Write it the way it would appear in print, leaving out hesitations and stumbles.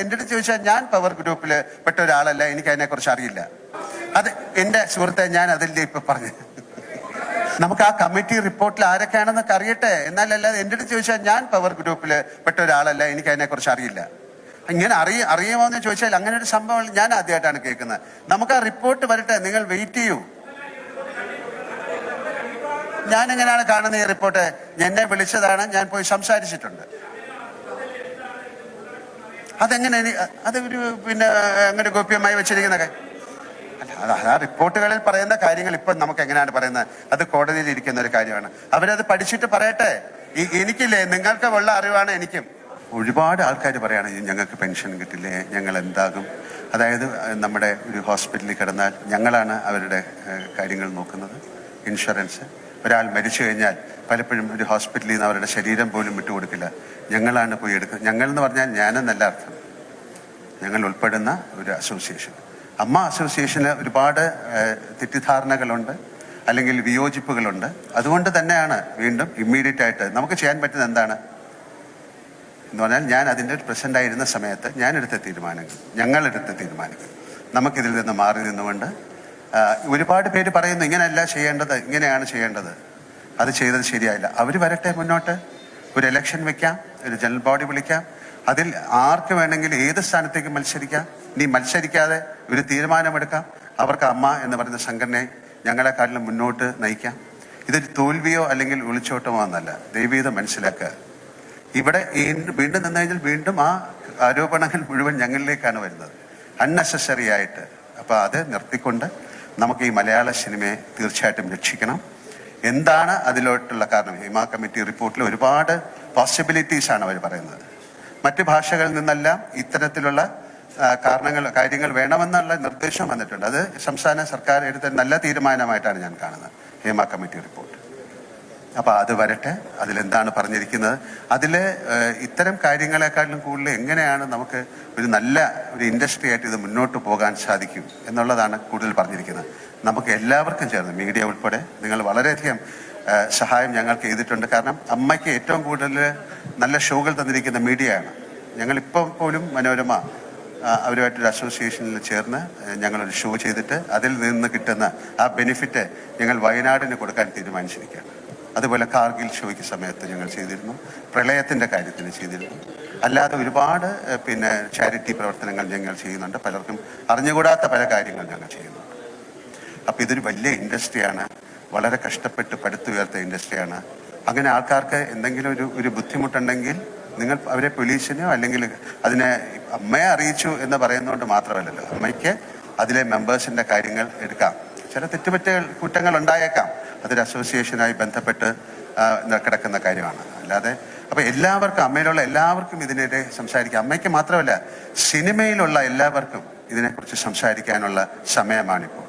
എൻ്റെ അടുത്ത് ചോദിച്ചാൽ ഞാൻ പവർ ഗ്രൂപ്പിൽ പെട്ട ഒരാളല്ല, എനിക്ക് അതിനെക്കുറിച്ച് അറിയില്ല. അത് എൻ്റെ സുഹൃത്തെ, ഞാൻ അതിൻ്റെ ഇപ്പൊ പറഞ്ഞു. നമുക്ക് ആ കമ്മിറ്റി റിപ്പോർട്ടിൽ ആരൊക്കെയാണെന്നൊക്കെ അറിയട്ടെ. എന്നാലല്ലാതെ എൻ്റെ അടുത്ത് ചോദിച്ചാൽ ഞാൻ പവർ ഗ്രൂപ്പിൽ പെട്ട ഒരാളല്ല, എനിക്ക് അതിനെക്കുറിച്ച് അറിയില്ല. ഇങ്ങനെ അറിയുമോ എന്ന് ചോദിച്ചാൽ അങ്ങനെ ഒരു സംഭവം ഞാൻ ആദ്യമായിട്ടാണ് കേൾക്കുന്നത്. നമുക്ക് ആ റിപ്പോർട്ട് വരട്ടെ, നിങ്ങൾ വെയിറ്റ് ചെയ്യൂ. ഞാൻ എങ്ങനെയാണ് കാണുന്നത് ഈ റിപ്പോർട്ട്? എന്നെ വിളിച്ചതാണ്, ഞാൻ പോയി സംസാരിച്ചിട്ടുണ്ട്. അതെങ്ങനെ അത് ഒരു പിന്നെ അങ്ങനെ ഗോപ്യമായി വെച്ചിരിക്കുന്ന ആ റിപ്പോർട്ടുകളിൽ പറയുന്ന കാര്യങ്ങൾ ഇപ്പം നമുക്ക് എങ്ങനെയാണ് പറയുന്നത്? അത് കോടതിയിൽ ഇരിക്കുന്ന ഒരു കാര്യമാണ്. അവരത് പഠിച്ചിട്ട് പറയട്ടെ. എനിക്കില്ലേ, നിങ്ങൾക്ക് ഉള്ള അറിവാണ് എനിക്കും. ഒരുപാട് ആൾക്കാർ പറയാണ് ഞങ്ങൾക്ക് പെൻഷൻ കിട്ടില്ലേ, ഞങ്ങൾ എന്താകും. അതായത് നമ്മുടെ ഒരു ഹോസ്പിറ്റലിൽ കിടന്നാൽ ഞങ്ങളാണ് അവരുടെ കാര്യങ്ങൾ നോക്കുന്നത്. ഇൻഷുറൻസ്, ഒരാൾ മരിച്ചു കഴിഞ്ഞാൽ പലപ്പോഴും ഒരു ഹോസ്പിറ്റലിൽ നിന്ന് അവരുടെ ശരീരം പോലും വിട്ടുകൊടുക്കില്ല, ഞങ്ങളാണ് പോയി എടുക്കുന്നത്. ഞങ്ങൾ എന്ന് പറഞ്ഞാൽ ഞാനെന്നല്ല അർത്ഥം, ഞങ്ങൾ ഉൾപ്പെടുന്ന ഒരു അസോസിയേഷൻ. അമ്മ അസോസിയേഷന് ഒരുപാട് തെറ്റിദ്ധാരണകളുണ്ട്, അല്ലെങ്കിൽ വിയോജിപ്പുകളുണ്ട്. അതുകൊണ്ട് തന്നെയാണ് വീണ്ടും ഇമ്മീഡിയറ്റ് ആയിട്ട് നമുക്ക് ചെയ്യാൻ പറ്റുന്നത് എന്താണ് എന്ന് പറഞ്ഞാൽ, ഞാൻ അതിൻ്റെ പ്രസിഡൻ്റായിരുന്ന സമയത്ത് ഞങ്ങളെടുത്ത തീരുമാനങ്ങൾ നമുക്കിതിൽ നിന്ന് മാറി നിന്നുകൊണ്ട്, ഒരുപാട് പേര് പറയുന്നു ഇങ്ങനെയല്ല ചെയ്യേണ്ടത്, ഇങ്ങനെയാണ് ചെയ്യേണ്ടത്, അത് ചെയ്തത് ശരിയായില്ല. അവർ വരട്ടെ മുന്നോട്ട്, ഒരു ഇലക്ഷൻ വെക്കാം, ഒരു ജനറൽ ബോഡി വിളിക്കാം, അതിൽ ആർക്ക് വേണമെങ്കിലും ഏത് സ്ഥാനത്തേക്ക് മത്സരിക്കാം. ഇനി മത്സരിക്കാതെ ഒരു തീരുമാനമെടുക്കാം. അവർക്ക് അമ്മ എന്ന് പറയുന്ന സംഘടനയെ ഞങ്ങളെക്കാട്ടിലും മുന്നോട്ട് നയിക്കാം. ഇതൊരു തോൽവിയോ അല്ലെങ്കിൽ ഒളിച്ചോട്ടമോ എന്നല്ല, ദൈവീതം മനസ്സിലാക്കുക. ഇവിടെ വീണ്ടും നിന്ന് കഴിഞ്ഞാൽ വീണ്ടും ആ ആരോപണങ്ങൾ മുഴുവൻ ഞങ്ങളിലേക്കാണ് വരുന്നത്, അൺനെസസറി ആയിട്ട്. അപ്പോൾ അത് നിർത്തിക്കൊണ്ട് നമുക്ക് ഈ മലയാള സിനിമയെ തീർച്ചയായിട്ടും രക്ഷിക്കണം. എന്താണ് അതിലോട്ടുള്ള കാരണം? ഹിമ കമ്മിറ്റി റിപ്പോർട്ടിൽ ഒരുപാട് പോസിബിലിറ്റീസാണ് അവർ പറയുന്നത്. മറ്റ് ഭാഷകളിൽ നിന്നെല്ലാം ഇത്തരത്തിലുള്ള കാര്യങ്ങൾ വേണമെന്നുള്ള നിർദ്ദേശം വന്നിട്ടുണ്ട്. അത് സംസ്ഥാന സർക്കാർ എടുത്ത നല്ല തീരുമാനമായിട്ടാണ് ഞാൻ കാണുന്നത്, ഹിമ കമ്മിറ്റി റിപ്പോർട്ട്. അപ്പോൾ അത് വരട്ടെ, അതിലെന്താണ് പറഞ്ഞിരിക്കുന്നത്. അതിൽ ഇത്തരം കാര്യങ്ങളെക്കാളും കൂടുതൽ എങ്ങനെയാണ് നമുക്ക് ഒരു നല്ല ഒരു ഇൻഡസ്ട്രി ആയിട്ട് ഇത് മുന്നോട്ട് പോകാൻ സാധിക്കും എന്നുള്ളതാണ് കൂടുതൽ പറഞ്ഞിരിക്കുന്നത്. നമുക്ക് എല്ലാവർക്കും ചേർന്ന്, മീഡിയ ഉൾപ്പെടെ, നിങ്ങൾ വളരെയധികം സഹായം ഞങ്ങൾക്ക് ചെയ്തിട്ടുണ്ട്. കാരണം അമ്മയ്ക്ക് ഏറ്റവും കൂടുതൽ നല്ല ഷോകൾ തന്നിരിക്കുന്ന മീഡിയയാണ്. ഞങ്ങളിപ്പം പോലും മനോരമ അവരുമായിട്ടൊരു അസോസിയേഷനിൽ ചേർന്ന് ഞങ്ങളൊരു ഷോ ചെയ്തിട്ട് അതിൽ നിന്ന് കിട്ടുന്ന ആ ബെനിഫിറ്റ് ഞങ്ങൾ വയനാടിന് കൊടുക്കാൻ തീരുമാനിച്ചിരിക്കുകയാണ്. അതുപോലെ കാർഗിൽ ഷോയ്ക്ക് സമയത്ത് ഞങ്ങൾ ചെയ്തിരുന്നു, പ്രളയത്തിൻ്റെ കാര്യത്തിന് ചെയ്തിരുന്നു. അല്ലാതെ ഒരുപാട് പിന്നെ ചാരിറ്റി പ്രവർത്തനങ്ങൾ ഞങ്ങൾ ചെയ്യുന്നുണ്ട്. പലർക്കും അറിഞ്ഞുകൂടാത്ത പല കാര്യങ്ങൾ ഞങ്ങൾ ചെയ്യുന്നുണ്ട്. അപ്പോൾ ഇതൊരു വലിയ ഇൻഡസ്ട്രിയാണ്, വളരെ കഷ്ടപ്പെട്ട് പടുത്തുയർത്ത ഇൻഡസ്ട്രിയാണ്. അങ്ങനെ ആൾക്കാർക്ക് എന്തെങ്കിലും ഒരു ബുദ്ധിമുട്ടുണ്ടെങ്കിൽ നിങ്ങൾ അവരെ പോലീസിനോ അല്ലെങ്കിൽ അതിനെ അമ്മയെ അറിയിച്ചു എന്ന് പറയുന്നതുകൊണ്ട് മാത്രമല്ലല്ലോ, അമ്മയ്ക്ക് അതിലെ മെമ്പേഴ്സിൻ്റെ കാര്യങ്ങൾ എടുക്കാം. ചില കുറ്റങ്ങൾ ഉണ്ടായേക്കാം, അതൊരു അസോസിയേഷനായി ബന്ധപ്പെട്ട് കിടക്കുന്ന കാര്യമാണ്. അല്ലാതെ അപ്പോൾ എല്ലാവർക്കും, അമ്മയിലുള്ള എല്ലാവർക്കും ഇതിനെതിരെ സംസാരിക്കാം. അമ്മയ്ക്ക് മാത്രമല്ല, സിനിമയിലുള്ള എല്ലാവർക്കും ഇതിനെക്കുറിച്ച് സംസാരിക്കാനുള്ള സമയമാണിപ്പോൾ.